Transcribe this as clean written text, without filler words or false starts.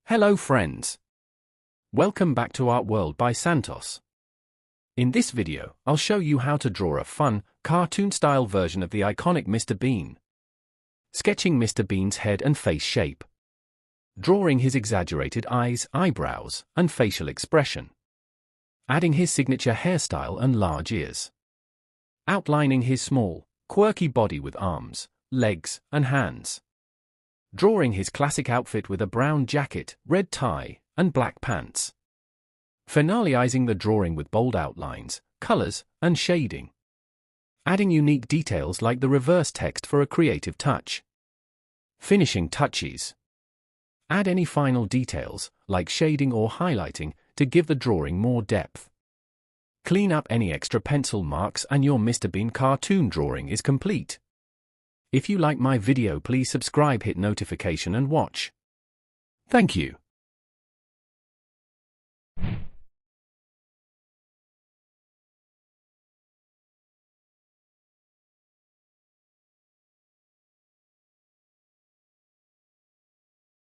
Hello friends. Welcome back to Art World by Santos. In this video, I'll show you how to draw a fun, cartoon-style version of the iconic Mr. Bean. Sketching Mr. Bean's head and face shape. Drawing his exaggerated eyes, eyebrows, and facial expression. Adding his signature hairstyle and large ears. Outlining his small, quirky body with arms, legs, and hands. Drawing his classic outfit with a brown jacket, red tie, and black pants. Finalizing the drawing with bold outlines, colors, and shading. Adding unique details like the reverse text for a creative touch. Finishing touches. Add any final details, like shading or highlighting, to give the drawing more depth. Clean up any extra pencil marks and your Mr. Bean cartoon drawing is complete. If you like my video, please subscribe, hit notification and watch. Thank you.